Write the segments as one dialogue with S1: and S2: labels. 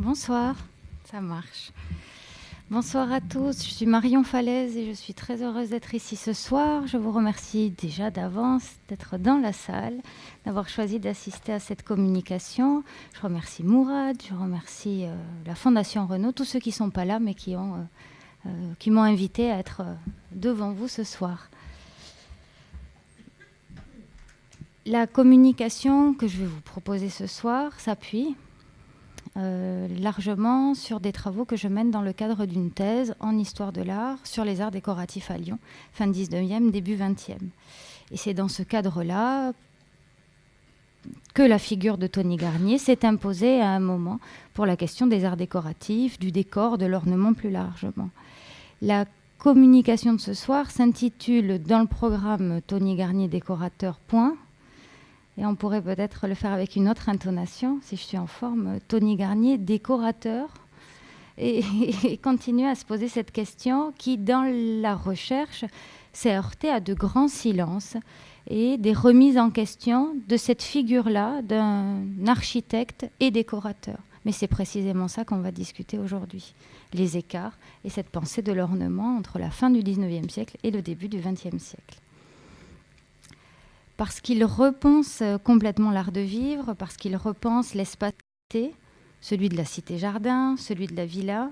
S1: Bonsoir, ça marche. Bonsoir à tous, je suis Marion Falaise et je suis très heureuse d'être ici ce soir. Je vous remercie déjà d'avance d'être dans la salle, d'avoir choisi d'assister à cette communication. Je remercie Mourad, je remercie la Fondation Renault, tous ceux qui ne sont pas là mais qui m'ont invité à être devant vous ce soir. La communication que je vais vous proposer ce soir s'appuie largement sur des travaux que je mène dans le cadre d'une thèse en histoire de l'art sur les arts décoratifs à Lyon, fin 19e, début 20e. Et c'est dans ce cadre-là que la figure de Tony Garnier s'est imposée à un moment pour la question des arts décoratifs, du décor, de l'ornement plus largement. La communication de ce soir s'intitule dans le programme Tony Garnier décorateur, point. Et on pourrait peut-être le faire avec une autre intonation, si je suis en forme, Tony Garnier, décorateur, et continuer à se poser cette question qui, dans la recherche, s'est heurtée à de grands silences et des remises en question de cette figure-là d'un architecte et décorateur. Mais c'est précisément ça qu'on va discuter aujourd'hui, les écarts et cette pensée de l'ornement entre la fin du 19e siècle et le début du 20e siècle. Parce qu'il repense complètement l'art de vivre, parce qu'il repense l'espace, celui de la cité-jardin, celui de la villa,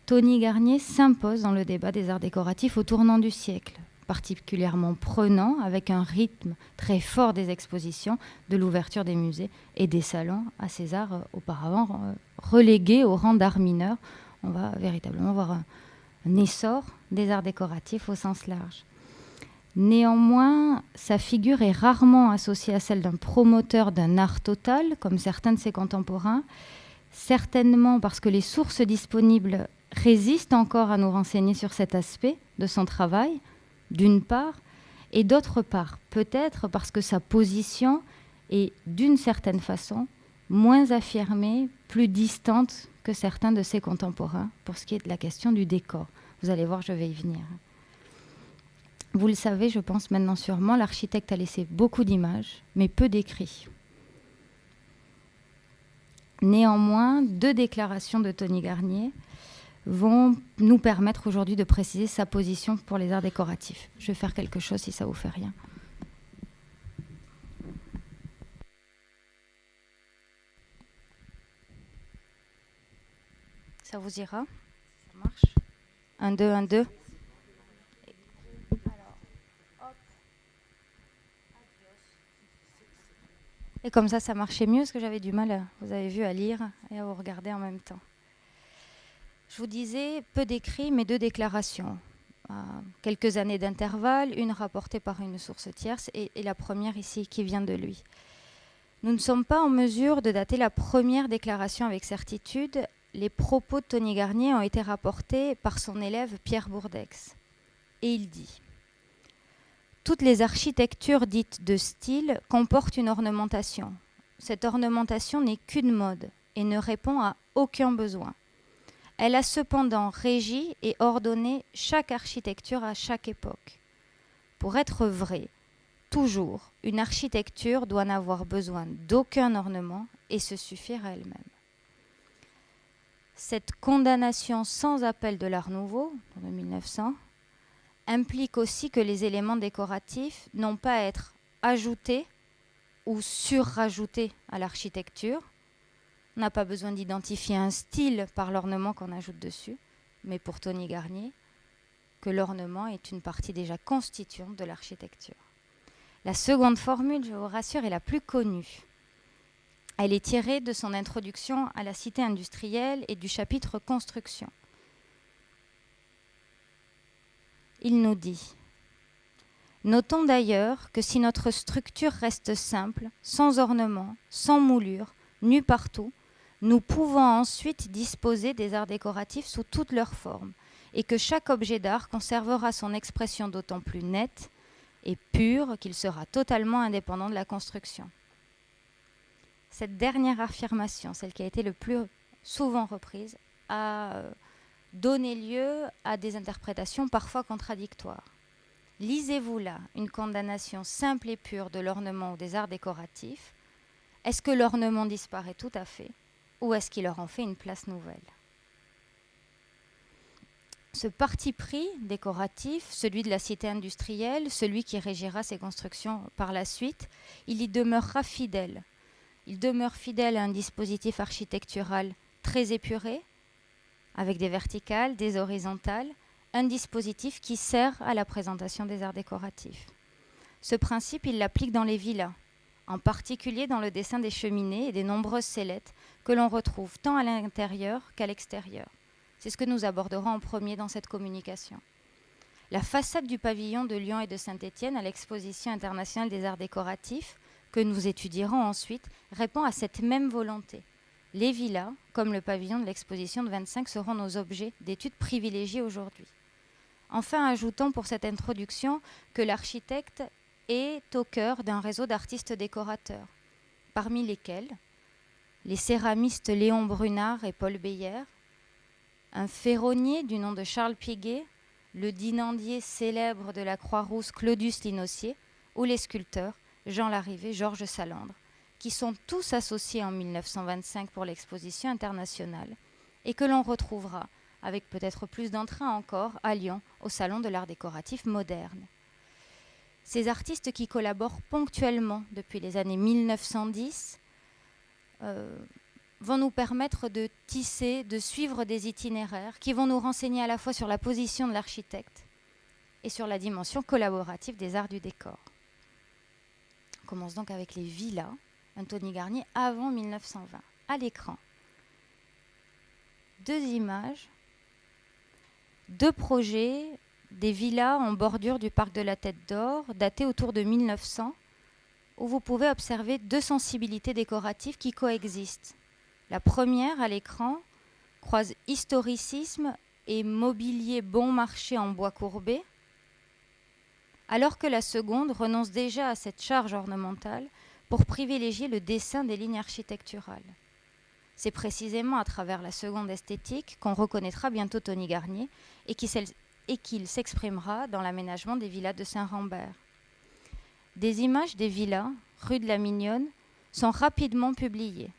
S1: Tony Garnier s'impose dans le débat des arts décoratifs au tournant du siècle, particulièrement prenant, avec un rythme très fort des expositions, de l'ouverture des musées et des salons à ces arts auparavant relégués au rang d'art mineur. On va véritablement voir un essor des arts décoratifs au sens large. Néanmoins, sa figure est rarement associée à celle d'un promoteur d'un art total, comme certains de ses contemporains, certainement parce que les sources disponibles résistent encore à nous renseigner sur cet aspect de son travail, d'une part, et d'autre part, peut-être parce que sa position est, d'une certaine façon, moins affirmée, plus distante que certains de ses contemporains, pour ce qui est de la question du décor. Vous allez voir, je vais y venir. Vous le savez, je pense maintenant sûrement, l'architecte a laissé beaucoup d'images, mais peu d'écrits. Néanmoins, 2 déclarations de Tony Garnier vont nous permettre aujourd'hui de préciser sa position pour les arts décoratifs. Je vais faire quelque chose si ça ne vous fait rien. Ça vous ira? Ça marche? 1, 2, 1, 2. Et comme ça marchait mieux, parce que j'avais du mal, vous avez vu, à lire et à vous regarder en même temps. Je vous disais, peu d'écrits, mais 2 déclarations. Quelques années d'intervalle, une rapportée par une source tierce et la première ici qui vient de lui. Nous ne sommes pas en mesure de dater la première déclaration avec certitude. Les propos de Tony Garnier ont été rapportés par son élève Pierre Bourdex. Et il dit: toutes les architectures dites de style comportent une ornementation. Cette ornementation n'est qu'une mode et ne répond à aucun besoin. Elle a cependant régi et ordonné chaque architecture à chaque époque. Pour être vraie, toujours, une architecture doit n'avoir besoin d'aucun ornement et se suffire à elle-même. Cette condamnation sans appel de l'Art nouveau, de 1900, implique aussi que les éléments décoratifs n'ont pas à être ajoutés ou surrajoutés à l'architecture. On n'a pas besoin d'identifier un style par l'ornement qu'on ajoute dessus, mais pour Tony Garnier, que l'ornement est une partie déjà constituante de l'architecture. La seconde formule, je vous rassure, est la plus connue. Elle est tirée de son introduction à la cité industrielle et du chapitre construction. Il nous dit: notons d'ailleurs que si notre structure reste simple, sans ornement, sans moulure, nue partout, nous pouvons ensuite disposer des arts décoratifs sous toutes leurs formes et que chaque objet d'art conservera son expression d'autant plus nette et pure qu'il sera totalement indépendant de la construction. Cette dernière affirmation, celle qui a été le plus souvent reprise, a donné lieu à des interprétations parfois contradictoires. Lisez-vous là une condamnation simple et pure de l'ornement ou des arts décoratifs? Est-ce que l'ornement disparaît tout à fait? ou est-ce qu'il leur en fait une place nouvelle? Ce parti pris décoratif, celui de la cité industrielle, celui qui régira ses constructions par la suite, il y demeurera fidèle. Il demeure fidèle à un dispositif architectural très épuré, avec des verticales, des horizontales, un dispositif qui sert à la présentation des arts décoratifs. Ce principe, il l'applique dans les villas, en particulier dans le dessin des cheminées et des nombreuses sellettes que l'on retrouve tant à l'intérieur qu'à l'extérieur. C'est ce que nous aborderons en premier dans cette communication. La façade du pavillon de Lyon et de Saint-Étienne à l'exposition internationale des arts décoratifs, que nous étudierons ensuite, répond à cette même volonté. Les villas, comme le pavillon de l'exposition de 25, seront nos objets d'étude privilégiés aujourd'hui. Enfin, ajoutons pour cette introduction que l'architecte est au cœur d'un réseau d'artistes décorateurs, parmi lesquels les céramistes Léon Brunard et Paul Beyer, un ferronnier du nom de Charles Piguet, le dinandier célèbre de la Croix-Rousse Claudius Linossier, ou les sculpteurs Jean Larrivé, Georges Salandre, qui sont tous associés en 1925 pour l'exposition internationale et que l'on retrouvera, avec peut-être plus d'entrain encore, à Lyon, au Salon de l'art décoratif moderne. Ces artistes qui collaborent ponctuellement depuis les années 1910 vont nous permettre de tisser, de suivre des itinéraires qui vont nous renseigner à la fois sur la position de l'architecte et sur la dimension collaborative des arts du décor. On commence donc avec les villas, un Tony Garnier avant 1920. À l'écran, 2 images, 2 projets, des villas en bordure du parc de la Tête d'Or, datés autour de 1900, où vous pouvez observer 2 sensibilités décoratives qui coexistent. La première, à l'écran, croise historicisme et mobilier bon marché en bois courbé, alors que la seconde renonce déjà à cette charge ornementale pour privilégier le dessin des lignes architecturales. C'est précisément à travers la seconde esthétique qu'on reconnaîtra bientôt Tony Garnier et qu'il s'exprimera dans l'aménagement des villas de Saint-Rambert. Des images des villas, rue de la Mignonne, sont rapidement publiées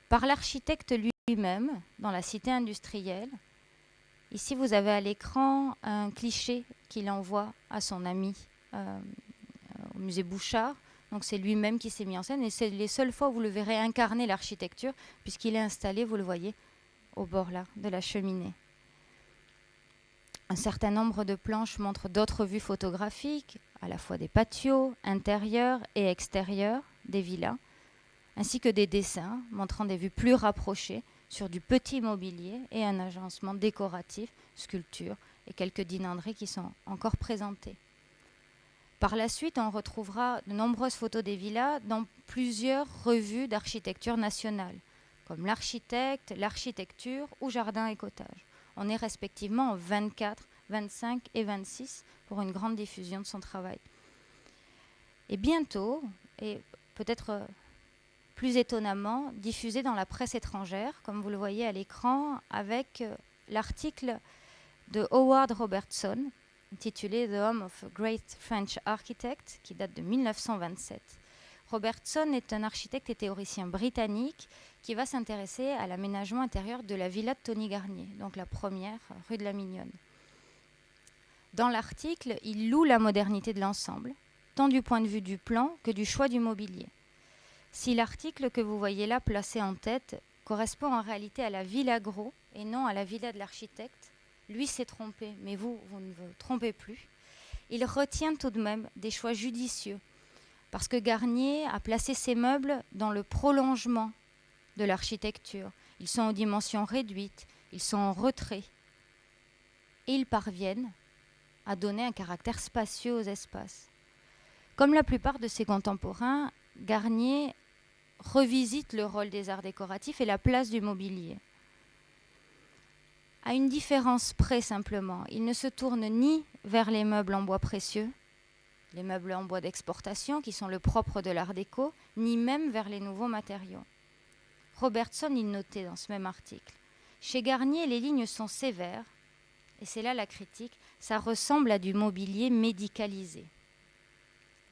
S1: par l'architecte lui-même dans la cité industrielle. Ici, vous avez à l'écran un cliché qu'il envoie à son ami au musée Bouchard. Donc c'est lui-même qui s'est mis en scène et c'est les seules fois où vous le verrez incarner l'architecture puisqu'il est installé, vous le voyez, au bord là de la cheminée. Un certain nombre de planches montrent d'autres vues photographiques, à la fois des patios, intérieurs et extérieurs des villas, ainsi que des dessins montrant des vues plus rapprochées sur du petit mobilier et un agencement décoratif, sculptures et quelques dinanderies qui sont encore présentées. Par la suite, on retrouvera de nombreuses photos des villas dans plusieurs revues d'architecture nationale, comme l'Architecte, l'Architecture ou Jardin et Cottage. On est respectivement en 24, 25 et 26 pour une grande diffusion de son travail. Et bientôt, et peut-être plus étonnamment, diffusé dans la presse étrangère, comme vous le voyez à l'écran, avec l'article de Howard Robertson, intitulé The Home of a Great French Architect, qui date de 1927. Robertson est un architecte et théoricien britannique qui va s'intéresser à l'aménagement intérieur de la villa de Tony Garnier, donc la première, rue de la Mignonne. Dans l'article, il loue la modernité de l'ensemble, tant du point de vue du plan que du choix du mobilier. Si l'article que vous voyez là placé en tête correspond en réalité à la villa Gros et non à la villa de l'architecte, lui s'est trompé, mais vous ne vous trompez plus. Il retient tout de même des choix judicieux, parce que Garnier a placé ses meubles dans le prolongement de l'architecture. Ils sont aux dimensions réduites, ils sont en retrait, et ils parviennent à donner un caractère spacieux aux espaces. Comme la plupart de ses contemporains, Garnier revisite le rôle des arts décoratifs et la place du mobilier. À une différence près simplement, il ne se tourne ni vers les meubles en bois précieux, les meubles en bois d'exportation qui sont le propre de l'art déco, ni même vers les nouveaux matériaux. Robertson y notait dans ce même article. Chez Garnier, les lignes sont sévères, et c'est là la critique, ça ressemble à du mobilier médicalisé.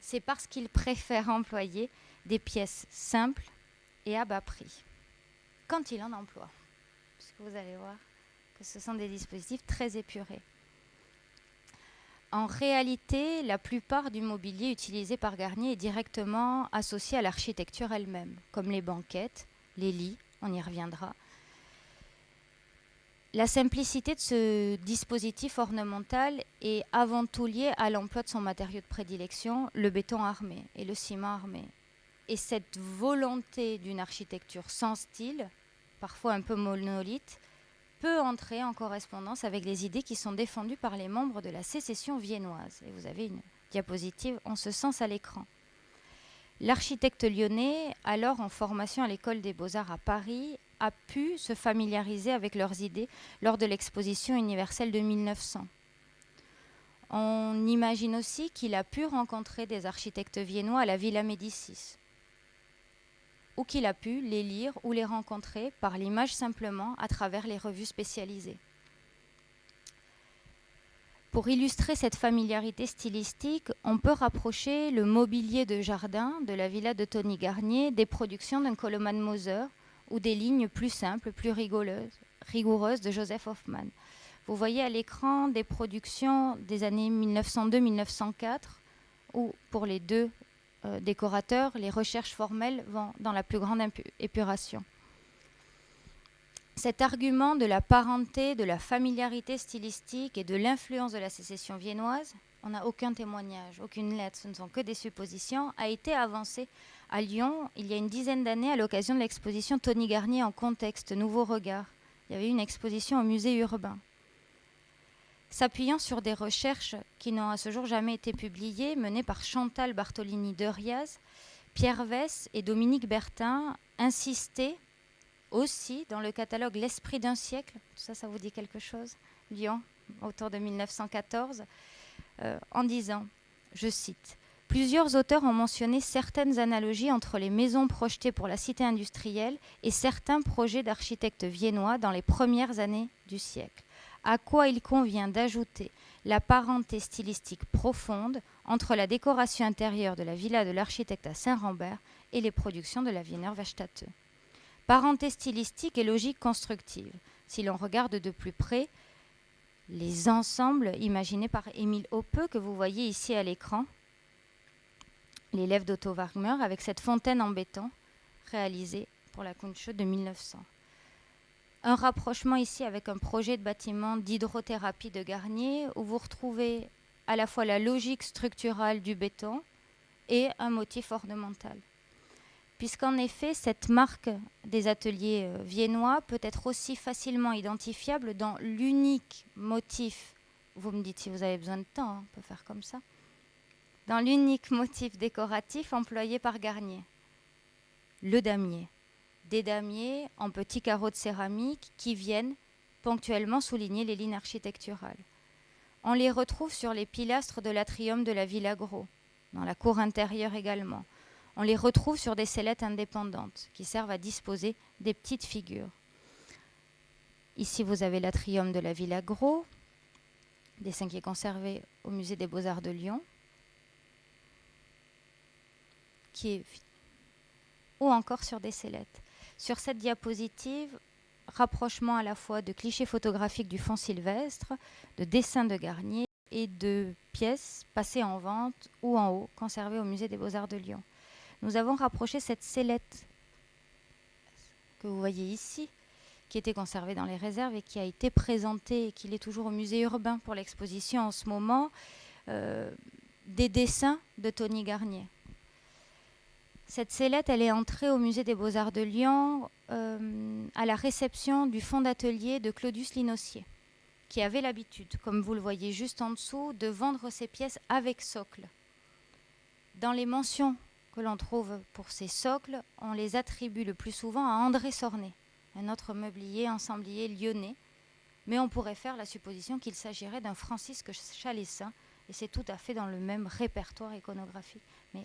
S1: C'est parce qu'il préfère employer des pièces simples et à bas prix. quand il en emploie. Parce que vous allez voir que ce sont des dispositifs très épurés. En réalité, la plupart du mobilier utilisé par Garnier est directement associé à l'architecture elle-même, comme les banquettes, les lits, on y reviendra. La simplicité de ce dispositif ornemental est avant tout liée à l'emploi de son matériau de prédilection, le béton armé et le ciment armé. Et cette volonté d'une architecture sans style, parfois un peu monolithe, peut entrer en correspondance avec les idées qui sont défendues par les membres de la sécession viennoise. Et vous avez une diapositive en ce sens à l'écran. L'architecte lyonnais, alors en formation à l'école des Beaux-Arts à Paris, a pu se familiariser avec leurs idées lors de l'exposition universelle de 1900. On imagine aussi qu'il a pu rencontrer des architectes viennois à la Villa Médicis, ou qu'il a pu les lire ou les rencontrer par l'image simplement à travers les revues spécialisées. Pour illustrer cette familiarité stylistique, on peut rapprocher le mobilier de jardin de la villa de Tony Garnier des productions d'un Koloman Moser ou des lignes plus simples, plus rigoureuses de Joseph Hoffmann. Vous voyez à l'écran des productions des années 1902-1904 où, pour les deux décorateurs, les recherches formelles vont dans la plus grande épuration. Cet argument de la parenté, de la familiarité stylistique et de l'influence de la sécession viennoise, on n'a aucun témoignage, aucune lettre, ce ne sont que des suppositions, a été avancé à Lyon il y a une dizaine d'années à l'occasion de l'exposition Tony Garnier en contexte, Nouveau Regard. Il y avait une exposition au musée urbain. S'appuyant sur des recherches qui n'ont à ce jour jamais été publiées, menées par Chantal Bartolini-Deriaz, Pierre Vess et Dominique Bertin insistaient aussi dans le catalogue L'Esprit d'un siècle, ça vous dit quelque chose, Lyon, autour de 1914, en disant, je cite, « Plusieurs auteurs ont mentionné certaines analogies entre les maisons projetées pour la cité industrielle et certains projets d'architectes viennois dans les premières années du siècle, à quoi il convient d'ajouter la parenté stylistique profonde entre la décoration intérieure de la villa de l'architecte à Saint-Rambert et les productions de la Wiener Werkstätte. Parenté stylistique et logique constructive. Si l'on regarde de plus près les ensembles imaginés par Émile Hoppe, que vous voyez ici à l'écran, l'élève d'Otto Wagner, avec cette fontaine en béton réalisée pour la Kunstschule de 1900. Un rapprochement ici avec un projet de bâtiment d'hydrothérapie de Garnier, où vous retrouvez à la fois la logique structurale du béton et un motif ornemental. Puisqu'en effet, cette marque des ateliers viennois peut être aussi facilement identifiable dans l'unique motif, vous me dites si vous avez besoin de temps, hein, on peut faire comme ça, dans l'unique motif décoratif employé par Garnier, le damier. Des damiers en petits carreaux de céramique qui viennent ponctuellement souligner les lignes architecturales. On les retrouve sur les pilastres de l'atrium de la Villa Gros, dans la cour intérieure également. On les retrouve sur des sellettes indépendantes qui servent à disposer des petites figures. Ici, vous avez l'atrium de la Villa Gros, dessin qui est conservé au musée des Beaux-Arts de Lyon, ou encore sur des sellettes. Sur cette diapositive, rapprochement à la fois de clichés photographiques du fond sylvestre, de dessins de Garnier et de pièces passées en vente ou en haut, conservées au musée des Beaux-Arts de Lyon. Nous avons rapproché cette sellette que vous voyez ici, qui était conservée dans les réserves et qui a été présentée, et qui est toujours au musée urbain pour l'exposition en ce moment, des dessins de Tony Garnier. Cette sellette, elle est entrée au musée des Beaux-Arts de Lyon à la réception du fonds d'atelier de Claudius Linossier, qui avait l'habitude, comme vous le voyez juste en dessous, de vendre ses pièces avec socle. Dans les mentions que l'on trouve pour ces socles, on les attribue le plus souvent à André Sornet, un autre meublier, ensemblier lyonnais, mais on pourrait faire la supposition qu'il s'agirait d'un Francisque Chalessin, et c'est tout à fait dans le même répertoire iconographique. Mais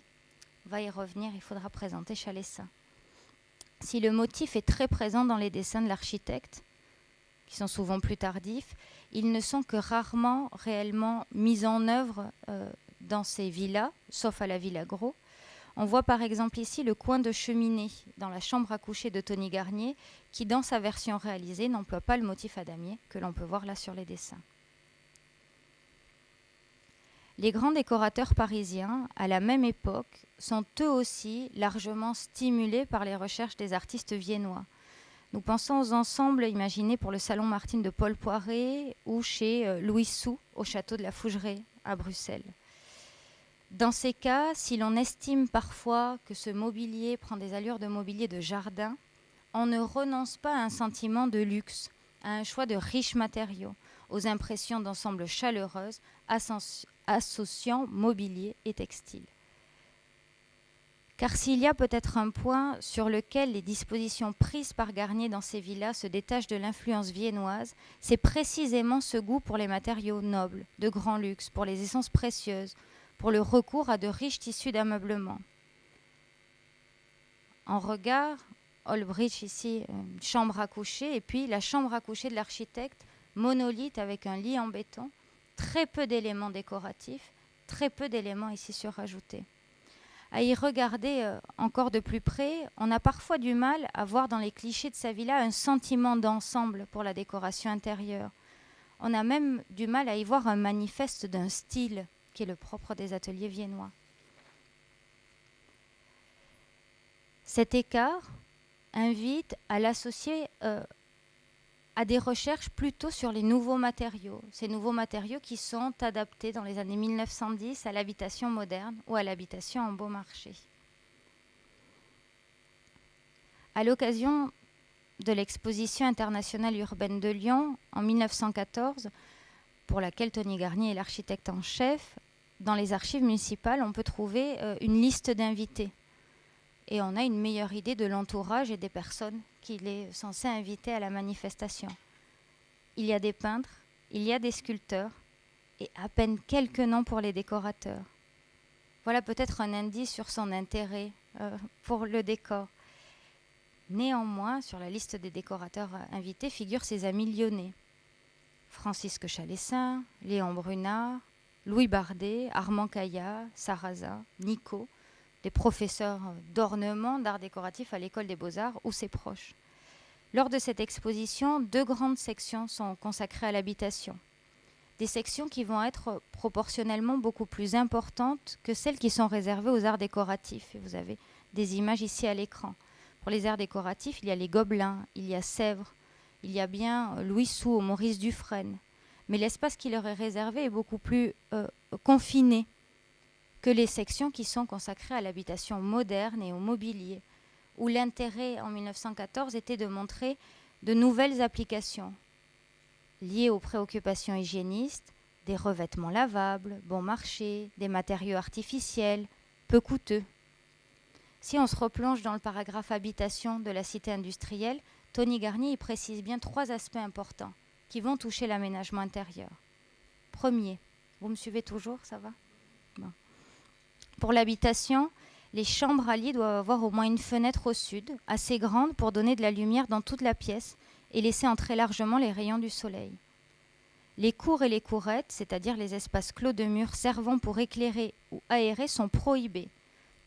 S1: on va y revenir, il faudra présenter Chalessin. Si le motif est très présent dans les dessins de l'architecte, qui sont souvent plus tardifs, ils ne sont que rarement réellement mis en œuvre dans ces villas, sauf à la Villa Gros. On voit par exemple ici le coin de cheminée dans la chambre à coucher de Tony Garnier, qui dans sa version réalisée n'emploie pas le motif à damier que l'on peut voir là sur les dessins. Les grands décorateurs parisiens, à la même époque, sont eux aussi largement stimulés par les recherches des artistes viennois. Nous pensons aux ensembles imaginés pour le Salon Martine de Paul Poiret ou chez Louis Sou au château de la Fougeray à Bruxelles. Dans ces cas, si l'on estime parfois que ce mobilier prend des allures de mobilier de jardin, on ne renonce pas à un sentiment de luxe, à un choix de riches matériaux, aux impressions d'ensemble chaleureuses, associant mobilier et textile. Car s'il y a peut-être un point sur lequel les dispositions prises par Garnier dans ses villas se détachent de l'influence viennoise, c'est précisément ce goût pour les matériaux nobles, de grand luxe, pour les essences précieuses, pour le recours à de riches tissus d'ameublement. En regard, Olbrich ici, une chambre à coucher, et puis la chambre à coucher de l'architecte, monolithe avec un lit en béton, très peu d'éléments décoratifs, très peu d'éléments ici surajoutés. À y regarder encore de plus près, on a parfois du mal à voir dans les clichés de sa villa un sentiment d'ensemble pour la décoration intérieure. On a même du mal à y voir un manifeste d'un style qui est le propre des ateliers viennois. Cet écart invite à l'associer à des recherches plutôt sur les nouveaux matériaux. Ces nouveaux matériaux qui sont adaptés dans les années 1910 à l'habitation moderne ou à l'habitation en beau marché. À l'occasion de l'exposition internationale urbaine de Lyon en 1914, pour laquelle Tony Garnier est l'architecte en chef, dans les archives municipales, on peut trouver une liste d'invités. Et on a une meilleure idée de l'entourage et des personnes qu'il est censé inviter à la manifestation. Il y a des peintres, il y a des sculpteurs, et à peine quelques noms pour les décorateurs. Voilà peut-être un indice sur son intérêt pour le décor. Néanmoins, sur la liste des décorateurs invités figurent ses amis lyonnais. Francisque Chalessin, Léon Brunard, Louis Bardet, Armand Caillat, Sarrasin, Nico, des professeurs d'ornement, d'art décoratif à l'école des Beaux-Arts ou ses proches. Lors de cette exposition, 2 grandes sections sont consacrées à l'habitation. Des sections qui vont être proportionnellement beaucoup plus importantes que celles qui sont réservées aux arts décoratifs. Et vous avez des images ici à l'écran. Pour les arts décoratifs, il y a les Gobelins, il y a Sèvres, il y a bien Louis Sou, Maurice Dufresne. Mais l'espace qui leur est réservé est beaucoup plus confiné que les sections qui sont consacrées à l'habitation moderne et au mobilier, où l'intérêt en 1914 était de montrer de nouvelles applications liées aux préoccupations hygiénistes, des revêtements lavables, bon marché, des matériaux artificiels, peu coûteux. Si on se replonge dans le paragraphe habitation de la cité industrielle, Tony Garnier y précise bien 3 aspects importants qui vont toucher l'aménagement intérieur. Premier, vous me suivez toujours, ça va ? Bon. Pour l'habitation, les chambres à lit doivent avoir au moins une fenêtre au sud, assez grande pour donner de la lumière dans toute la pièce et laisser entrer largement les rayons du soleil. Les cours et les courettes, c'est-à-dire les espaces clos de murs servant pour éclairer ou aérer, sont prohibés.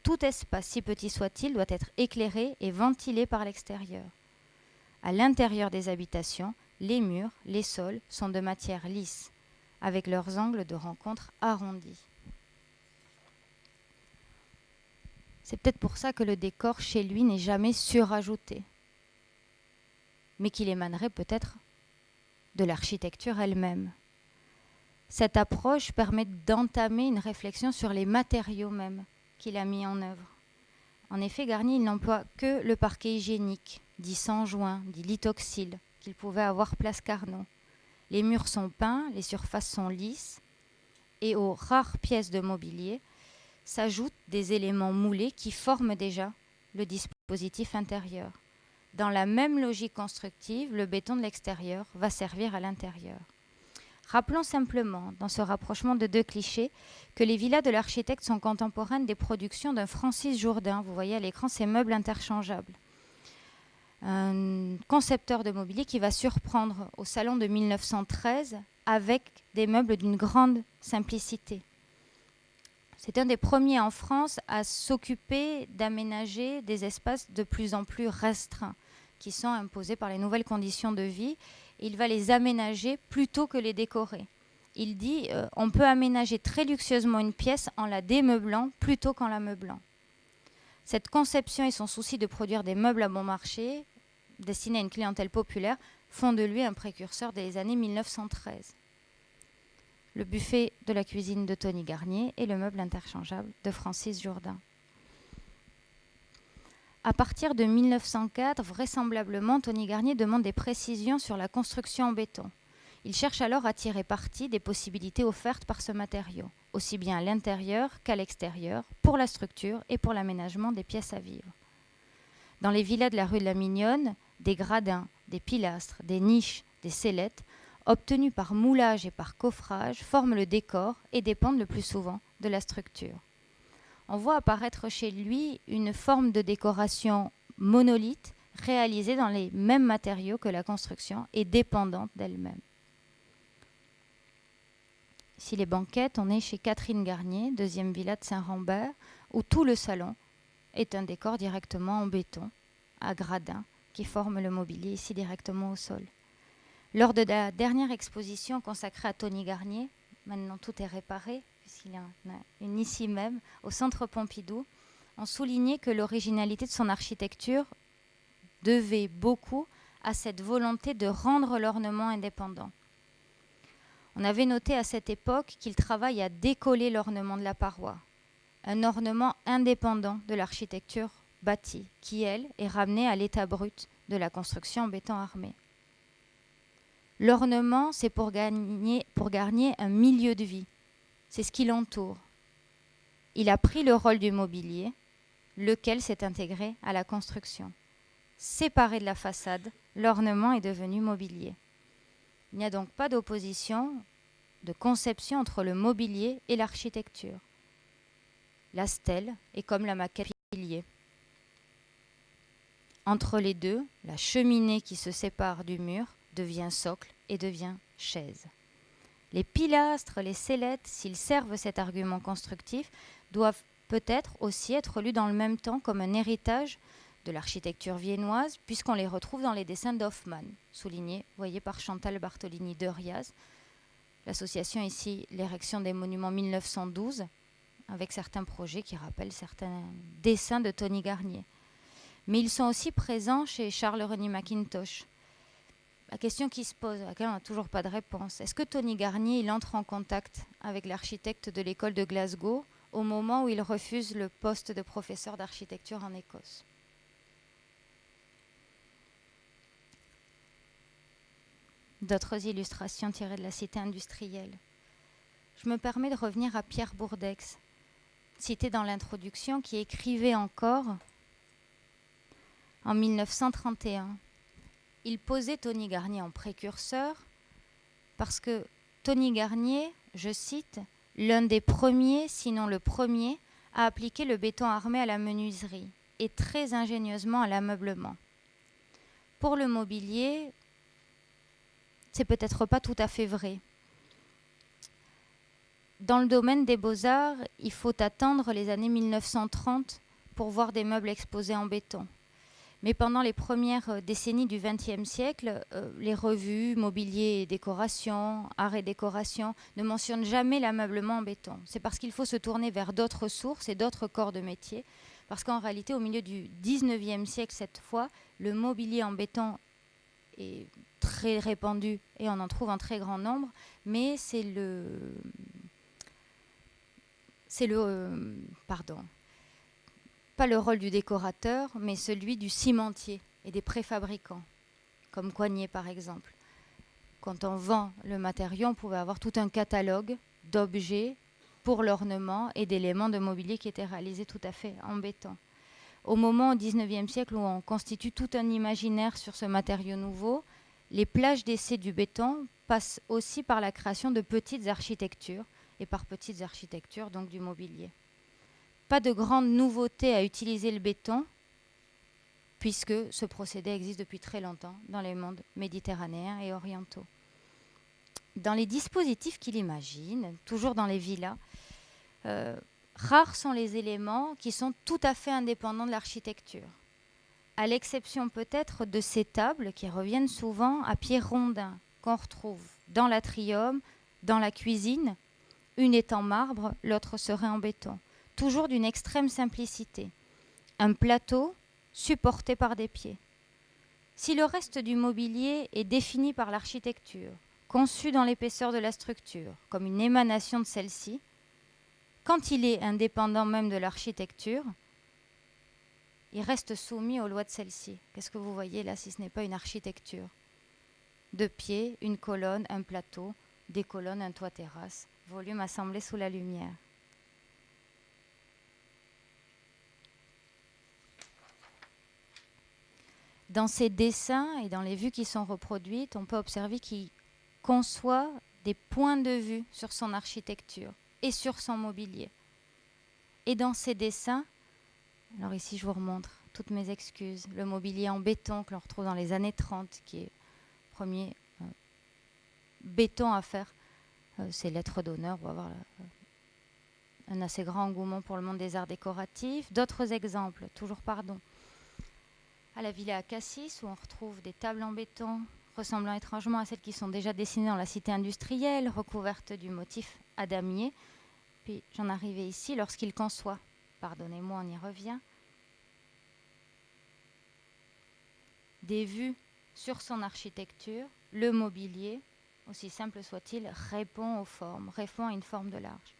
S1: Tout espace, si petit soit-il, doit être éclairé et ventilé par l'extérieur. À l'intérieur des habitations, les murs, les sols sont de matière lisse, avec leurs angles de rencontre arrondis. C'est peut-être pour ça que le décor chez lui n'est jamais surajouté, mais qu'il émanerait peut-être de l'architecture elle-même. Cette approche permet d'entamer une réflexion sur les matériaux même qu'il a mis en œuvre. En effet, Garnier n'emploie que le parquet hygiénique, dit sans joint, dit lithoxyle, qu'il pouvait avoir place Carnot. Les murs sont peints, les surfaces sont lisses, et aux rares pièces de mobilier s'ajoutent des éléments moulés qui forment déjà le dispositif intérieur. Dans la même logique constructive, le béton de l'extérieur va servir à l'intérieur. Rappelons simplement, dans ce rapprochement de 2 clichés, que les villas de l'architecte sont contemporaines des productions d'un Francis Jourdain. Vous voyez à l'écran ces meubles interchangeables. Un concepteur de mobilier qui va surprendre au salon de 1913 avec des meubles d'une grande simplicité. C'est un des premiers en France à s'occuper d'aménager des espaces de plus en plus restreints qui sont imposés par les nouvelles conditions de vie. Il va les aménager plutôt que les décorer. Il dit on peut aménager très luxueusement une pièce en la démeublant plutôt qu'en la meublant. Cette conception et son souci de produire des meubles à bon marché, destinés à une clientèle populaire, font de lui un précurseur des années 1913. Le buffet de la cuisine de Tony Garnier et le meuble interchangeable de Francis Jourdain. À partir de 1904, vraisemblablement, Tony Garnier demande des précisions sur la construction en béton. Il cherche alors à tirer parti des possibilités offertes par ce matériau, aussi bien à l'intérieur qu'à l'extérieur, pour la structure et pour l'aménagement des pièces à vivre. Dans les villas de la rue de la Mignonne, des gradins, des pilastres, des niches, des sellettes, obtenus par moulage et par coffrage, forment le décor et dépendent le plus souvent de la structure. On voit apparaître chez lui une forme de décoration monolithe, réalisée dans les mêmes matériaux que la construction et dépendante d'elle-même. Ici, les banquettes, on est chez Catherine Garnier, deuxième villa de Saint-Rambert, où tout le salon est un décor directement en béton, à gradins, qui forme le mobilier ici directement au sol. Lors de la dernière exposition consacrée à Tony Garnier, maintenant tout est réparé, puisqu'il y en a une ici même, au Centre Pompidou, on soulignait que l'originalité de son architecture devait beaucoup à cette volonté de rendre l'ornement indépendant. On avait noté à cette époque qu'il travaille à décoller l'ornement de la paroi, un ornement indépendant de l'architecture bâtie, qui, elle, est ramenée à l'état brut de la construction en béton armé. L'ornement, c'est pour Garnier un milieu de vie, c'est ce qui l'entoure. Il a pris le rôle du mobilier, lequel s'est intégré à la construction. Séparé de la façade, l'ornement est devenu mobilier. Il n'y a donc pas d'opposition de conception entre le mobilier et l'architecture. La stèle est comme la maquette pilier. Entre les deux, la cheminée qui se sépare du mur devient socle et devient chaise. Les pilastres, les sellettes, s'ils servent cet argument constructif, doivent peut-être aussi être lus dans le même temps comme un héritage de l'architecture viennoise, puisqu'on les retrouve dans les dessins d'Hoffmann, soulignés, voyez, par Chantal Bartolini d'Euriaz. L'association ici, l'érection des monuments 1912, avec certains projets qui rappellent certains dessins de Tony Garnier. Mais ils sont aussi présents chez Charles-René Mackintosh. La question qui se pose, à laquelle on n'a toujours pas de réponse, est-ce que Tony Garnier il entre en contact avec l'architecte de l'école de Glasgow au moment où il refuse le poste de professeur d'architecture en Écosse? D'autres illustrations tirées de la cité industrielle. Je me permets de revenir à Pierre Bourdex, cité dans l'introduction, qui écrivait encore en 1931. Il posait Tony Garnier en précurseur parce que Tony Garnier, je cite, l'un des premiers, sinon le premier, à appliquer le béton armé à la menuiserie et très ingénieusement à l'ameublement. Pour le mobilier, c'est peut-être pas tout à fait vrai. Dans le domaine des beaux-arts, il faut attendre les années 1930 pour voir des meubles exposés en béton. Mais pendant les premières décennies du XXe siècle, les revues Mobilier et décoration, Art et décoration ne mentionnent jamais l'ameublement en béton. C'est parce qu'il faut se tourner vers d'autres sources et d'autres corps de métier. Parce qu'en réalité, au milieu du XIXe siècle, cette fois, le mobilier en béton est très répandu et on en trouve en très grand nombre. Mais pas le rôle du décorateur, mais celui du cimentier et des préfabricants, comme Coignet par exemple. Quand on vend le matériau, on pouvait avoir tout un catalogue d'objets pour l'ornement et d'éléments de mobilier qui étaient réalisés tout à fait en béton. Au moment au XIXe siècle où on constitue tout un imaginaire sur ce matériau nouveau, les plages d'essai du béton passent aussi par la création de petites architectures, et par petites architectures donc du mobilier. Pas de grande nouveauté à utiliser le béton, puisque ce procédé existe depuis très longtemps dans les mondes méditerranéens et orientaux. Dans les dispositifs qu'il imagine, toujours dans les villas, Rares sont les éléments qui sont tout à fait indépendants de l'architecture, à l'exception peut-être de ces tables qui reviennent souvent à pieds rondins, qu'on retrouve dans l'atrium, dans la cuisine. Une est en marbre, l'autre serait en béton. Toujours d'une extrême simplicité. Un plateau supporté par des pieds. Si le reste du mobilier est défini par l'architecture, conçu dans l'épaisseur de la structure, comme une émanation de celle-ci, quand il est indépendant même de l'architecture, il reste soumis aux lois de celle-ci. Qu'est-ce que vous voyez là si ce n'est pas une architecture? Deux pieds, une colonne, un plateau, des colonnes, un toit terrasse, volume assemblé sous la lumière. Dans ces dessins et dans les vues qui sont reproduites, on peut observer qu'il conçoit des points de vue sur son architecture et sur son mobilier. Et dans ces dessins, alors ici je vous remontre, toutes mes excuses, le mobilier en béton que l'on retrouve dans les années 30, qui est le premier béton à faire ses lettres d'honneur, on va avoir un assez grand engouement pour le monde des arts décoratifs. D'autres exemples, toujours pardon. À la Villa Cassis, où on retrouve des tables en béton ressemblant étrangement à celles qui sont déjà dessinées dans la cité industrielle, recouvertes du motif à damier. Puis j'en arrivais ici lorsqu'il conçoit, pardonnez-moi, on y revient, des vues sur son architecture, le mobilier, aussi simple soit-il, répond aux formes, répond à une forme de large.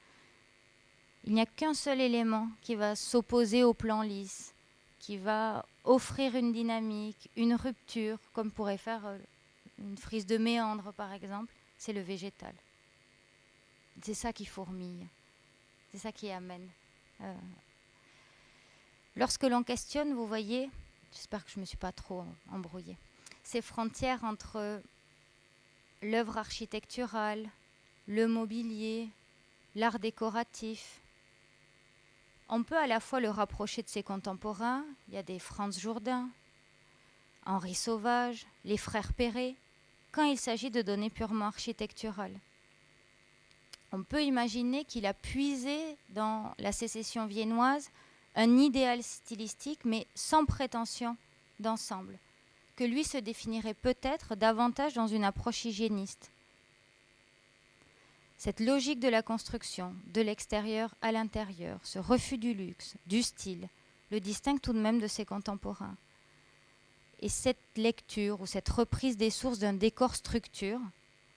S1: Il n'y a qu'un seul élément qui va s'opposer au plan lisse, qui va offrir une dynamique, une rupture, comme pourrait faire une frise de méandre par exemple, c'est le végétal. C'est ça qui fourmille, c'est ça qui amène. Lorsque l'on questionne, vous voyez, j'espère que je ne me suis pas trop embrouillée, ces frontières entre l'œuvre architecturale, le mobilier, l'art décoratif, on peut à la fois le rapprocher de ses contemporains. Il y a des Franz Jourdain, Henri Sauvage, les frères Perret, quand il s'agit de données purement architecturales. On peut imaginer qu'il a puisé dans la sécession viennoise un idéal stylistique, mais sans prétention d'ensemble, que lui se définirait peut-être davantage dans une approche hygiéniste. Cette logique de la construction, de l'extérieur à l'intérieur, ce refus du luxe, du style, le distingue tout de même de ses contemporains. Et cette lecture ou cette reprise des sources d'un décor structure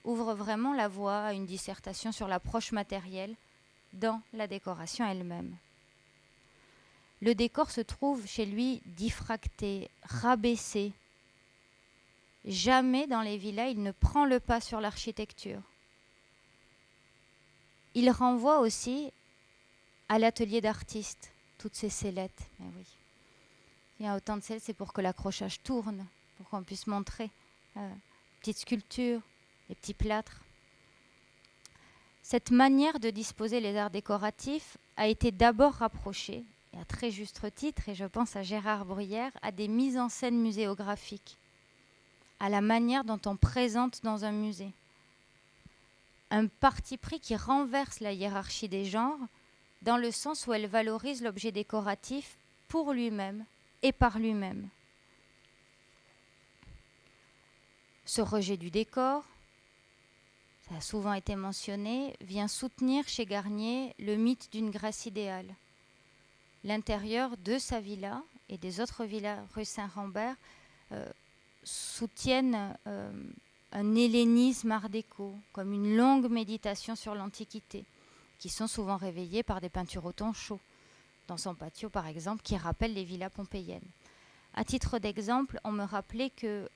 S1: ouvre vraiment la voie à une dissertation sur l'approche matérielle dans la décoration elle-même. Le décor se trouve chez lui diffracté, rabaissé. Jamais dans les villas il ne prend le pas sur l'architecture. Il renvoie aussi à l'atelier d'artiste, toutes ces sellettes. Mais oui, il y a autant de selles, c'est pour que l'accrochage tourne, pour qu'on puisse montrer petites sculptures, les petits plâtres. Cette manière de disposer les arts décoratifs a été d'abord rapprochée, et à très juste titre, et je pense à Gérard Bruyère, à des mises en scène muséographiques, à la manière dont on présente dans un musée. Un parti pris qui renverse la hiérarchie des genres dans le sens où elle valorise l'objet décoratif pour lui-même et par lui-même. Ce rejet du décor, ça a souvent été mentionné, vient soutenir chez Garnier le mythe d'une Grèce idéale. L'intérieur de sa villa et des autres villas rue Saint-Rambert soutiennent un hellénisme art déco, comme une longue méditation sur l'Antiquité, qui sont souvent réveillées par des peintures au ton chaud, dans son patio par exemple, qui rappellent les villas pompéiennes. À titre d'exemple, on me rappelait que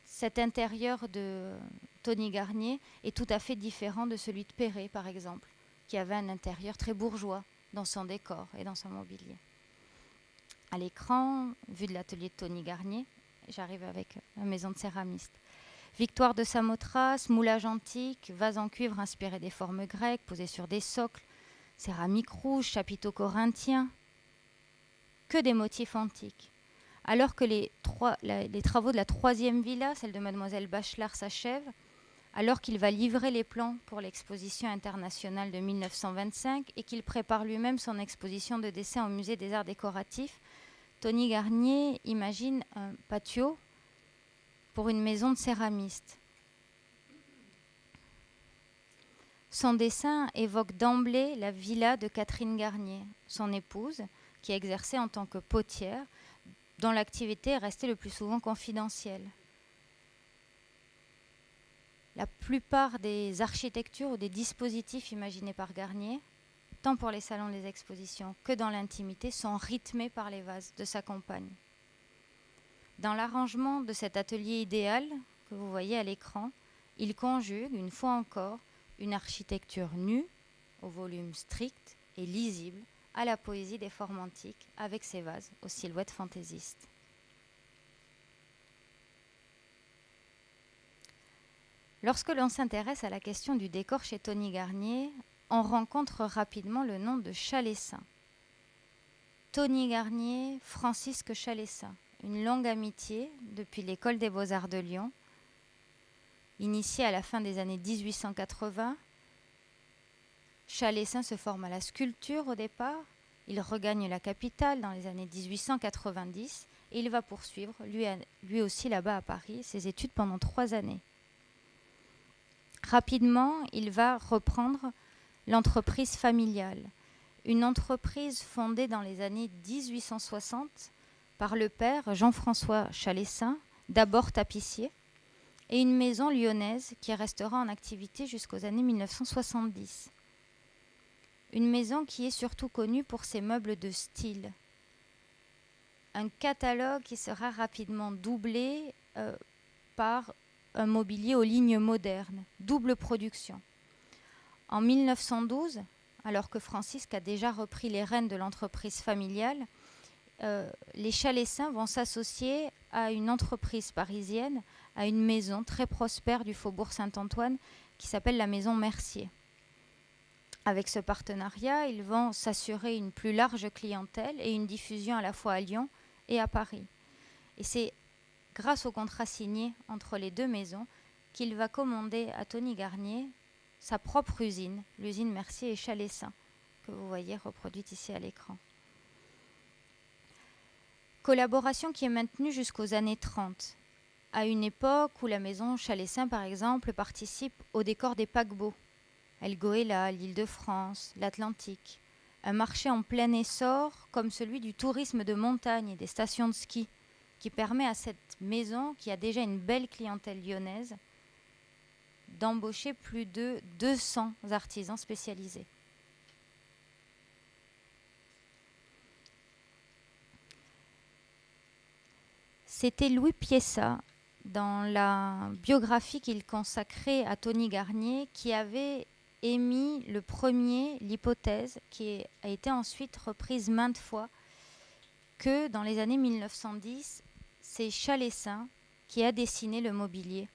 S1: cet intérieur de Tony Garnier est tout à fait différent de celui de Perret par exemple, qui avait un intérieur très bourgeois dans son décor et dans son mobilier. À l'écran, vue de l'atelier de Tony Garnier, j'arrive avec la maison de céramiste. Victoire de Samothrace, moulage antique, vase en cuivre inspiré des formes grecques, posé sur des socles, céramique rouge, chapiteaux corinthiens, que des motifs antiques. Alors que les travaux de la troisième villa, celle de Mademoiselle Bachelard, s'achèvent, alors qu'il va livrer les plans pour l'exposition internationale de 1925 et qu'il prépare lui-même son exposition de dessin au musée des arts décoratifs, Tony Garnier imagine un patio pour une maison de céramiste. Son dessin évoque d'emblée la villa de Catherine Garnier, son épouse, qui exerçait en tant que potière, dont l'activité est restée le plus souvent confidentielle. La plupart des architectures ou des dispositifs imaginés par Garnier, tant pour les salons des expositions que dans l'intimité, sont rythmés par les vases de sa compagne. Dans l'arrangement de cet atelier idéal que vous voyez à l'écran, il conjugue, une fois encore, une architecture nue, au volume strict et lisible, à la poésie des formes antiques, avec ses vases aux silhouettes fantaisistes. Lorsque l'on s'intéresse à la question du décor chez Tony Garnier, on rencontre rapidement le nom de Chalessin. Tony Garnier, Francisque Chalessin, une longue amitié depuis l'École des Beaux-Arts de Lyon, initiée à la fin des années 1880. Chalessin se forme à la sculpture au départ, il regagne la capitale dans les années 1890 et il va poursuivre, lui aussi là-bas à Paris, ses études pendant 3 années. Rapidement, il va reprendre l'entreprise familiale, une entreprise fondée dans les années 1860 par le père Jean-François Chalessin, d'abord tapissier, et une maison lyonnaise qui restera en activité jusqu'aux années 1970. Une maison qui est surtout connue pour ses meubles de style. Un catalogue qui sera rapidement doublé par un mobilier aux lignes modernes, double production. En 1912, alors que Francisque a déjà repris les rênes de l'entreprise familiale, les Chalessins vont s'associer à une entreprise parisienne, à une maison très prospère du faubourg Saint-Antoine qui s'appelle la maison Mercier. Avec ce partenariat, ils vont s'assurer une plus large clientèle et une diffusion à la fois à Lyon et à Paris. Et c'est grâce au contrat signé entre les deux maisons qu'il va commander à Tony Garnier sa propre usine, l'usine Mercier et Chalessin, que vous voyez reproduite ici à l'écran. Collaboration qui est maintenue jusqu'aux années 30, à une époque où la maison Chalessin, par exemple, participe au décor des paquebots, El Goéla, l'Île-de-France, l'Atlantique, un marché en plein essor comme celui du tourisme de montagne et des stations de ski, qui permet à cette maison, qui a déjà une belle clientèle lyonnaise, d'embaucher plus de 200 artisans spécialisés. C'était Louis Piessa, dans la biographie qu'il consacrait à Tony Garnier, qui avait émis l'hypothèse, qui a été ensuite reprise maintes fois, que dans les années 1910, c'est Chalessin qui a dessiné le mobilier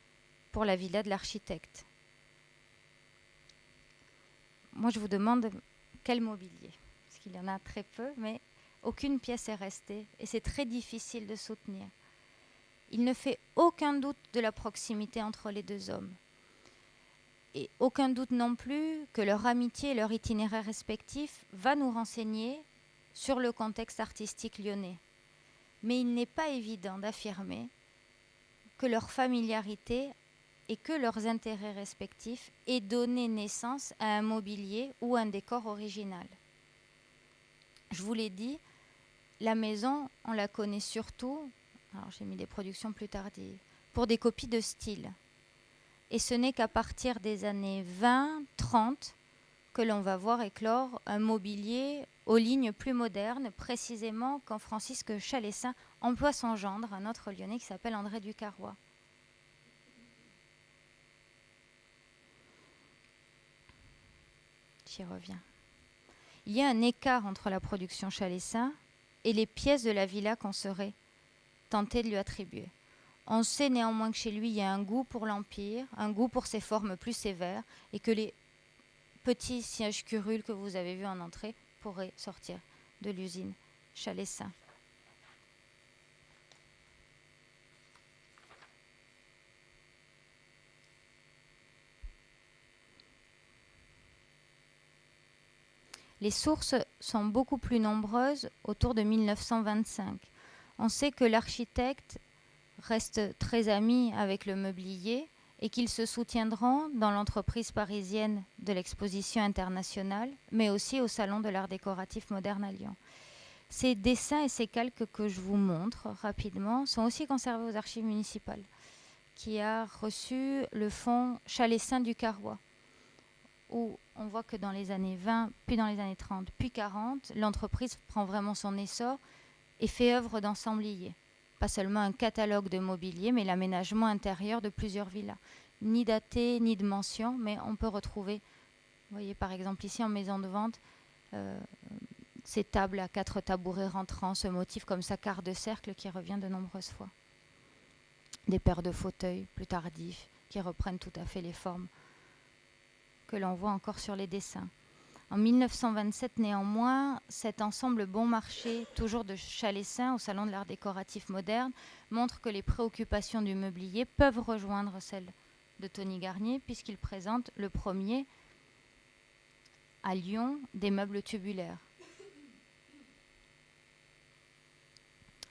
S1: pour la villa de l'architecte. Moi, je vous demande quel mobilier, parce qu'il y en a très peu, mais aucune pièce est restée et c'est très difficile de soutenir. Il ne fait aucun doute de la proximité entre les deux hommes. Et aucun doute non plus que leur amitié et leur itinéraire respectif va nous renseigner sur le contexte artistique lyonnais. Mais il n'est pas évident d'affirmer que leur familiarité et que leurs intérêts respectifs aient donné naissance à un mobilier ou un décor original. Je vous l'ai dit, la maison, on la connaît surtout, alors j'ai mis des productions plus tardives, pour des copies de style. Et ce n'est qu'à partir des années 20-30 que l'on va voir éclore un mobilier aux lignes plus modernes, précisément quand Francisque Chalessin emploie son gendre, un autre Lyonnais qui s'appelle André Ducarrois. J'y reviens. Il y a un écart entre la production Chalessin et les pièces de la villa qu'on serait tenté de lui attribuer. On sait néanmoins que chez lui, il y a un goût pour l'Empire, un goût pour ses formes plus sévères, et que les petits sièges curules que vous avez vus en entrée pourraient sortir de l'usine Chalessin. Les sources sont beaucoup plus nombreuses autour de 1925. On sait que l'architecte reste très ami avec le meublier et qu'ils se soutiendront dans l'entreprise parisienne de l'exposition internationale, mais aussi au Salon de l'art décoratif moderne à Lyon. Ces dessins et ces calques que je vous montre rapidement sont aussi conservés aux archives municipales, qui a reçu le fonds Chalessin du Carrois, où on voit que dans les années 20, puis dans les années 30, puis 40, l'entreprise prend vraiment son essor et fait œuvre d'ensemblier. Pas seulement un catalogue de mobilier, mais l'aménagement intérieur de plusieurs villas. Ni daté, ni de mention, mais on peut retrouver, vous voyez par exemple ici en maison de vente, ces tables à 4 tabourets rentrants, ce motif comme ça, quart de cercle qui revient de nombreuses fois. Des paires de fauteuils plus tardifs qui reprennent tout à fait les formes que l'on voit encore sur les dessins. En 1927, néanmoins, cet ensemble bon marché, toujours de Chalessin au Salon de l'art décoratif moderne, montre que les préoccupations du meublier peuvent rejoindre celles de Tony Garnier, puisqu'il présente le premier à Lyon des meubles tubulaires.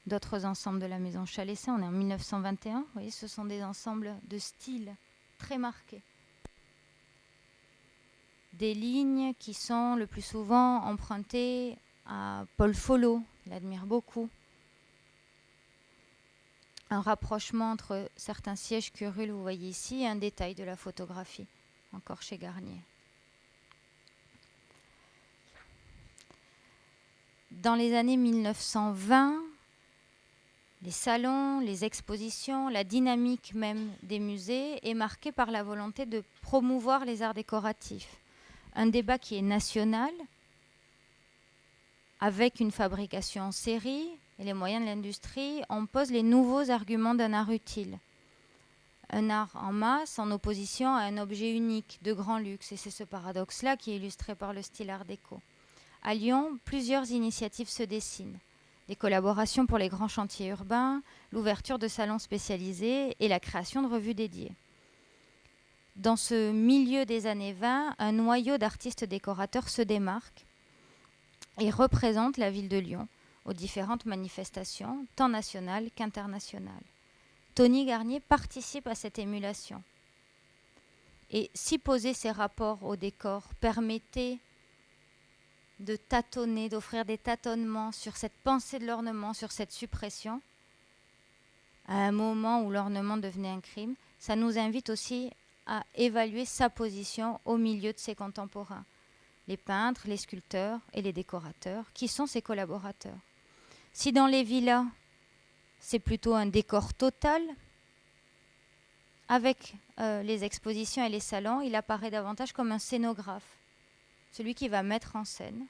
S1: D'autres ensembles de la maison Chalessin, on est en 1921, vous voyez, ce sont des ensembles de style très marqués. Des lignes qui sont le plus souvent empruntées à Paul Folleau, il admire beaucoup. Un rapprochement entre certains sièges curules, vous voyez ici, et un détail de la photographie, encore chez Garnier. Dans les années 1920, les salons, les expositions, la dynamique même des musées est marquée par la volonté de promouvoir les arts décoratifs. Un débat qui est national, avec une fabrication en série et les moyens de l'industrie, on pose les nouveaux arguments d'un art utile. Un art en masse en opposition à un objet unique, de grand luxe. Et c'est ce paradoxe-là qui est illustré par le style art déco. À Lyon, plusieurs initiatives se dessinent. Des collaborations pour les grands chantiers urbains, l'ouverture de salons spécialisés et la création de revues dédiées. Dans ce milieu des années 20, un noyau d'artistes décorateurs se démarque et représente la ville de Lyon aux différentes manifestations, tant nationales qu'internationales. Tony Garnier participe à cette émulation. Et si poser ses rapports au décor permettait de tâtonner, d'offrir des tâtonnements sur cette pensée de l'ornement, sur cette suppression, à un moment où l'ornement devenait un crime, ça nous invite aussi à évaluer sa position au milieu de ses contemporains, les peintres, les sculpteurs et les décorateurs, qui sont ses collaborateurs. Si dans les villas, c'est plutôt un décor total, avec les expositions et les salons, il apparaît davantage comme un scénographe, celui qui va mettre en scène,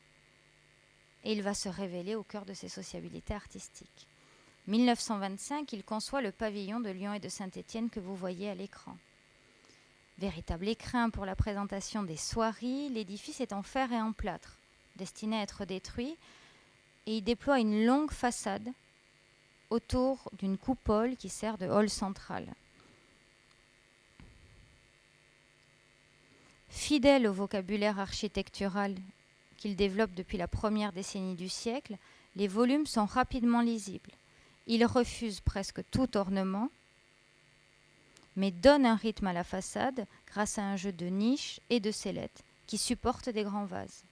S1: et il va se révéler au cœur de ses sociabilités artistiques. 1925, il conçoit le pavillon de Lyon et de Saint-Étienne que vous voyez à l'écran. Véritable écrin pour la présentation des soieries, l'édifice est en fer et en plâtre, destiné à être détruit, et il déploie une longue façade autour d'une coupole qui sert de hall central. Fidèle au vocabulaire architectural qu'il développe depuis la première décennie du siècle, les volumes sont rapidement lisibles. Il refuse presque tout ornement, mais donne un rythme à la façade grâce à un jeu de niches et de sellettes qui supportent des grands vases.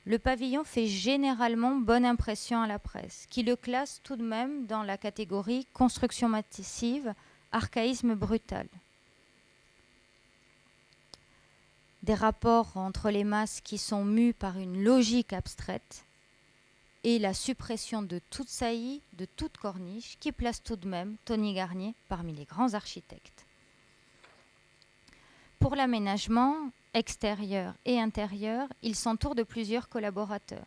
S1: Le pavillon fait généralement bonne impression à la presse, qui le classe tout de même dans la catégorie construction massive, archaïsme brutal. Des rapports entre les masses qui sont mus par une logique abstraite et la suppression de toute saillie, de toute corniche, qui place tout de même Tony Garnier parmi les grands architectes. Pour l'aménagement extérieur et intérieur, il s'entoure de plusieurs collaborateurs.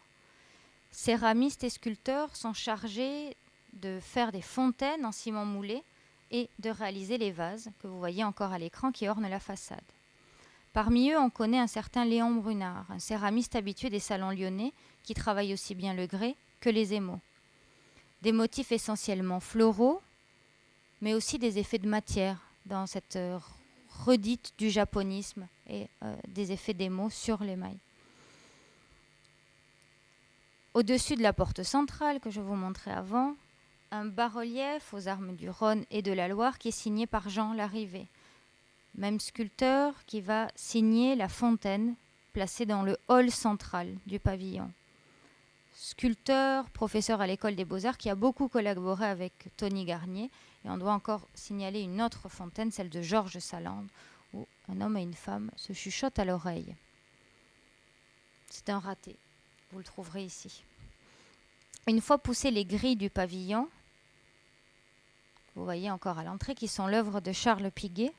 S1: Céramistes et sculpteurs sont chargés de faire des fontaines en ciment moulé et de réaliser les vases que vous voyez encore à l'écran qui ornent la façade. Parmi eux, on connaît un certain Léon Brunard, un céramiste habitué des salons lyonnais qui travaille aussi bien le grès que les émaux. Des motifs essentiellement floraux, mais aussi des effets de matière dans cette redite du japonisme et des effets d'émaux sur l'émail. Au-dessus de la porte centrale que je vous montrais avant, un bas-relief aux armes du Rhône et de la Loire qui est signé par Jean Larrivé. Même sculpteur qui va signer la fontaine placée dans le hall central du pavillon. Sculpteur, professeur à l'école des Beaux-Arts qui a beaucoup collaboré avec Tony Garnier. Et on doit encore signaler une autre fontaine, celle de Georges Sand, où un homme et une femme se chuchotent à l'oreille. C'est un raté, vous le trouverez ici. Une fois poussées les grilles du pavillon, vous voyez encore à l'entrée, qui sont l'œuvre de Charles Piguet.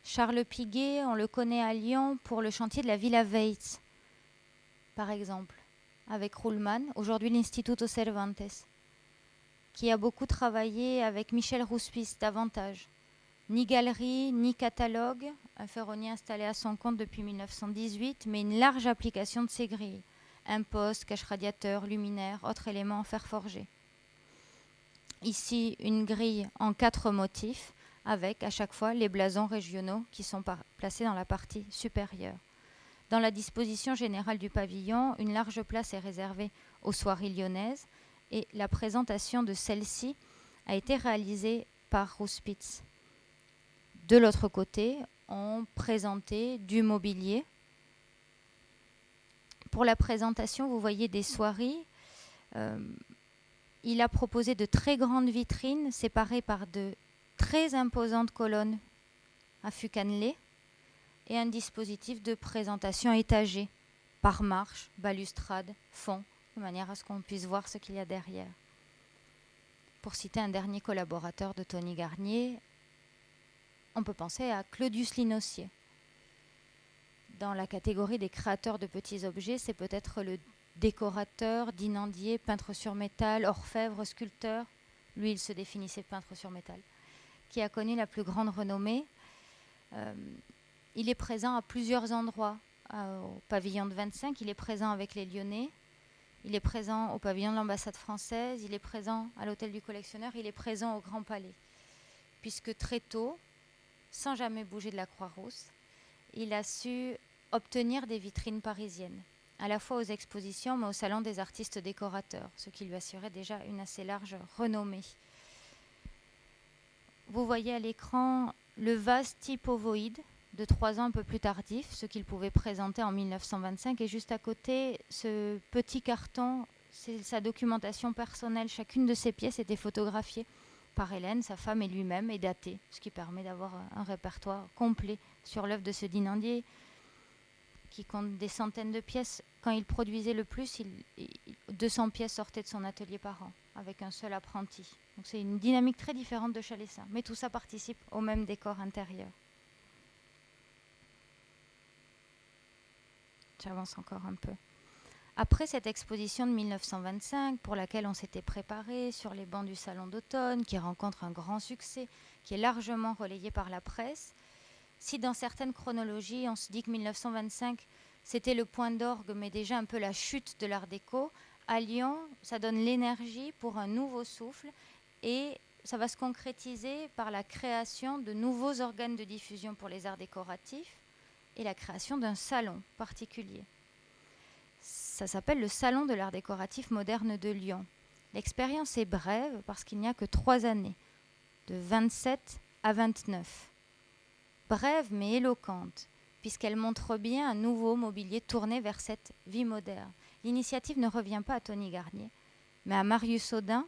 S1: Charles Piguet, on le connaît à Lyon pour le chantier de la Villa Weitz, par exemple, avec Ruhlmann, aujourd'hui l'Instituto Cervantes, qui a beaucoup travaillé avec Michel Rouspis davantage. Ni galerie, ni catalogue, un ferronnier installé à son compte depuis 1918, mais une large application de ces grilles. Imposte, cache-radiateur, luminaire, autres éléments en fer forgé. Ici, une grille en 4 motifs, avec à chaque fois les blasons régionaux qui sont placés dans la partie supérieure. Dans la disposition générale du pavillon, une large place est réservée aux soirées lyonnaises et la présentation de celle-ci a été réalisée par Rouspitz. De l'autre côté, on présentait du mobilier. Pour la présentation, vous voyez des soirées. Il a proposé de très grandes vitrines séparées par de très imposantes colonnes à fût cannelé et un dispositif de présentation étagé par marche, balustrade, fond, de manière à ce qu'on puisse voir ce qu'il y a derrière. Pour citer un dernier collaborateur de Tony Garnier, on peut penser à Claudius Linossier. Dans la catégorie des créateurs de petits objets, c'est peut-être le décorateur, dinandier, peintre sur métal, orfèvre, sculpteur. Lui, il se définissait peintre sur métal, qui a connu la plus grande renommée. Il est présent à plusieurs endroits. Au pavillon de 25, il est présent avec les Lyonnais. Il est présent au pavillon de l'ambassade française. Il est présent à l'hôtel du collectionneur. Il est présent au Grand Palais. Puisque très tôt, sans jamais bouger de la Croix-Rousse, il a su obtenir des vitrines parisiennes, à la fois aux expositions, mais au salon des artistes décorateurs, ce qui lui assurait déjà une assez large renommée. Vous voyez à l'écran le vase type ovoïde de 3 ans un peu plus tardif, ce qu'il pouvait présenter en 1925. Et juste à côté, ce petit carton, c'est sa documentation personnelle. Chacune de ces pièces était photographiée par Hélène, sa femme et lui-même, et datée, ce qui permet d'avoir un répertoire complet sur l'œuvre de ce dinandier qui compte des centaines de pièces. Quand il produisait le plus, 200 pièces sortaient de son atelier par an, avec un seul apprenti. Donc c'est une dynamique très différente de Chalessin, mais tout ça participe au même décor intérieur. J'avance encore un peu. Après cette exposition de 1925, pour laquelle on s'était préparé sur les bancs du Salon d'automne, qui rencontre un grand succès, qui est largement relayé par la presse, si dans certaines chronologies, on se dit que 1925, c'était le point d'orgue, mais déjà un peu la chute de l'art déco, à Lyon, ça donne l'énergie pour un nouveau souffle et ça va se concrétiser par la création de nouveaux organes de diffusion pour les arts décoratifs et la création d'un salon particulier. Ça s'appelle le Salon de l'art décoratif moderne de Lyon. L'expérience est brève parce qu'il n'y a que 3 années, de 27 à 29. Brève mais éloquente, puisqu'elle montre bien un nouveau mobilier tourné vers cette vie moderne. L'initiative ne revient pas à Tony Garnier, mais à Marius Audin,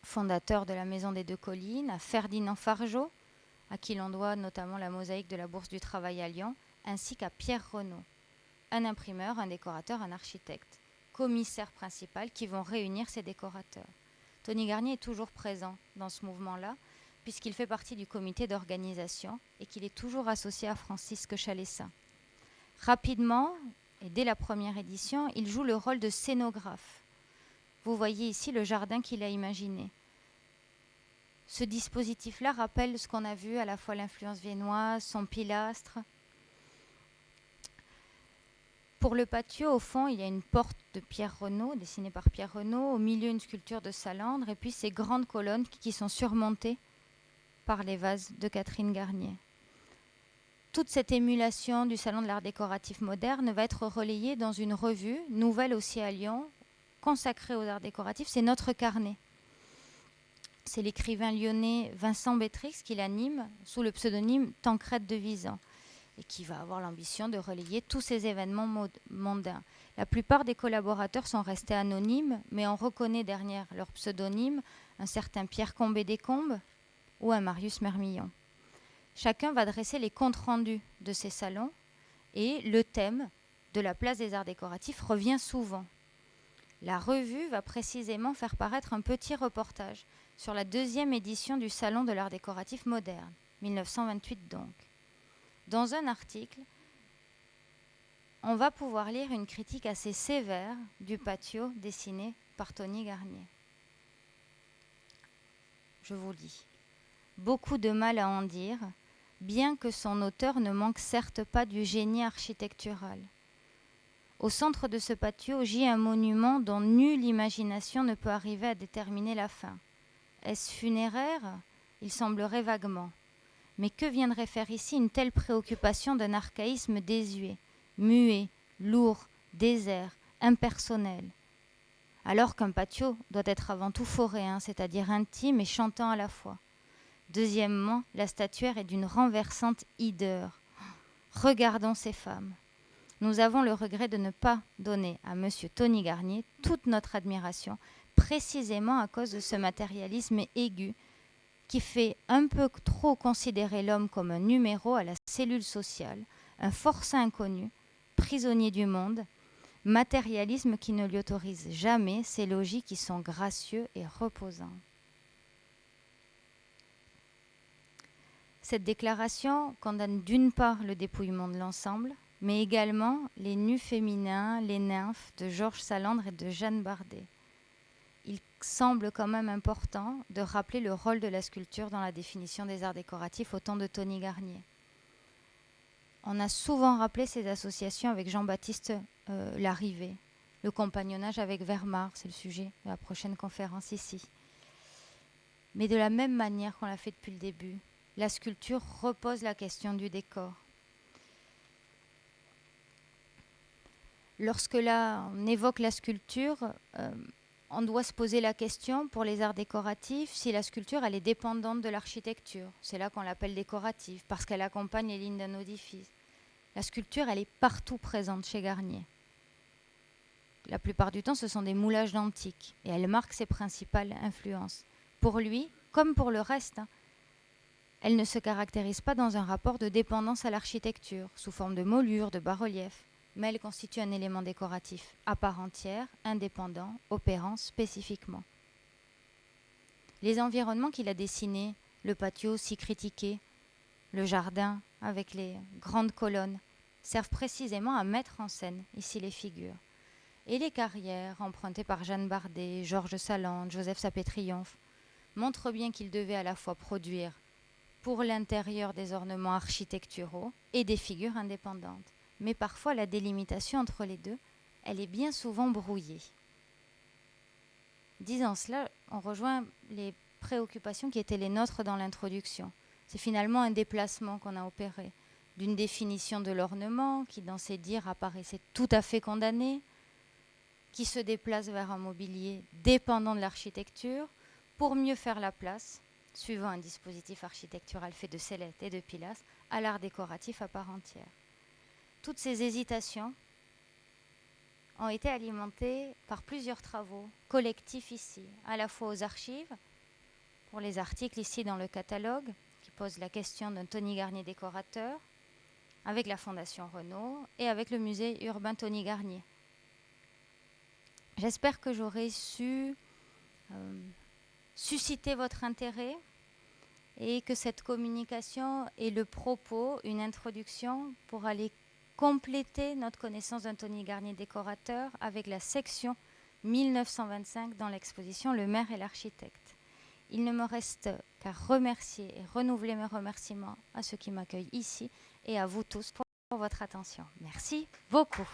S1: fondateur de la Maison des Deux Collines, à Ferdinand Fargeot, à qui l'on doit notamment la mosaïque de la Bourse du Travail à Lyon, ainsi qu'à Pierre Renaud, un imprimeur, un décorateur, un architecte, commissaire principal qui vont réunir ces décorateurs. Tony Garnier est toujours présent dans ce mouvement-là, puisqu'il fait partie du comité d'organisation et qu'il est toujours associé à Francisque Chalessin. Rapidement, et dès la première édition, il joue le rôle de scénographe. Vous voyez ici le jardin qu'il a imaginé. Ce dispositif-là rappelle ce qu'on a vu, à la fois l'influence viennoise, son pilastre. Pour le patio, au fond, il y a une porte de Pierre Renaud, dessinée par Pierre Renaud, au milieu une sculpture de Salandre, et puis ces grandes colonnes qui sont surmontées par les vases de Catherine Garnier. Toute cette émulation du Salon de l'art décoratif moderne va être relayée dans une revue, nouvelle aussi à Lyon, consacré aux arts décoratifs, c'est notre carnet. C'est l'écrivain lyonnais Vincent Bétrix qui l'anime sous le pseudonyme Tancrède de Visan et qui va avoir l'ambition de relayer tous ces événements mondains. La plupart des collaborateurs sont restés anonymes, mais on reconnaît derrière leur pseudonyme un certain Pierre Combé-Descombes ou un Marius Mermillon. Chacun va dresser les comptes rendus de ces salons et le thème de la place des arts décoratifs revient souvent. La revue va précisément faire paraître un petit reportage sur la 2e édition du Salon de l'art décoratif moderne, 1928 donc. Dans un article, on va pouvoir lire une critique assez sévère du patio dessiné par Tony Garnier. Je vous lis. Beaucoup de mal à en dire, bien que son auteur ne manque certes pas du génie architectural. Au centre de ce patio gît un monument dont nulle imagination ne peut arriver à déterminer la fin. Est-ce funéraire ? Il semblerait vaguement. Mais que viendrait faire ici une telle préoccupation d'un archaïsme désuet, muet, lourd, désert, impersonnel ? Alors qu'un patio doit être avant tout foréen, c'est-à-dire intime et chantant à la fois. Deuxièmement, la statuaire est d'une renversante hideur. Regardons ces femmes. Nous avons le regret de ne pas donner à M. Tony Garnier toute notre admiration, précisément à cause de ce matérialisme aigu qui fait un peu trop considérer l'homme comme un numéro à la cellule sociale, un forçat inconnu, prisonnier du monde, matérialisme qui ne lui autorise jamais ces logis qui sont gracieux et reposants. Cette déclaration condamne d'une part le dépouillement de l'ensemble, mais également les nus féminins, les nymphes de Georges Salandre et de Jeanne Bardet. Il semble quand même important de rappeler le rôle de la sculpture dans la définition des arts décoratifs au temps de Tony Garnier. On a souvent rappelé ces associations avec Jean-Baptiste Larrivée, le compagnonnage avec Vermar, c'est le sujet de la prochaine conférence ici. Mais de la même manière qu'on l'a fait depuis le début, la sculpture repose la question du décor. Lorsque là, on évoque la sculpture, on doit se poser la question pour les arts décoratifs si la sculpture elle est dépendante de l'architecture. C'est là qu'on l'appelle décorative parce qu'elle accompagne les lignes d'un édifice. La sculpture elle est partout présente chez Garnier. La plupart du temps ce sont des moulages d'antiques et elle marque ses principales influences. Pour lui, comme pour le reste, elle ne se caractérise pas dans un rapport de dépendance à l'architecture sous forme de moulures, de bas-reliefs. Mais elle constitue un élément décoratif à part entière, indépendant, opérant spécifiquement. Les environnements qu'il a dessinés, le patio si critiqué, le jardin avec les grandes colonnes, servent précisément à mettre en scène ici les figures. Et les carrières empruntées par Jeanne Bardet, Georges Salandre, Joseph Sapé-Triomphe montrent bien qu'il devait à la fois produire pour l'intérieur des ornements architecturaux et des figures indépendantes. Mais parfois la délimitation entre les deux, elle est bien souvent brouillée. Disant cela, on rejoint les préoccupations qui étaient les nôtres dans l'introduction. C'est finalement un déplacement qu'on a opéré d'une définition de l'ornement qui, dans ses dires, apparaissait tout à fait condamné, qui se déplace vers un mobilier dépendant de l'architecture pour mieux faire la place, suivant un dispositif architectural fait de sellettes et de pilastres, à l'art décoratif à part entière. Toutes ces hésitations ont été alimentées par plusieurs travaux collectifs ici, à la fois aux archives, pour les articles ici dans le catalogue, qui posent la question d'un Tony Garnier décorateur, avec la Fondation Renault et avec le musée urbain Tony Garnier. J'espère que j'aurai su susciter votre intérêt et que cette communication est le propos, une introduction pour aller compléter notre connaissance d'un Tony Garnier décorateur avec la section 1925 dans l'exposition Le maire et l'architecte. Il ne me reste qu'à remercier et renouveler mes remerciements à ceux qui m'accueillent ici et à vous tous pour votre attention. Merci beaucoup.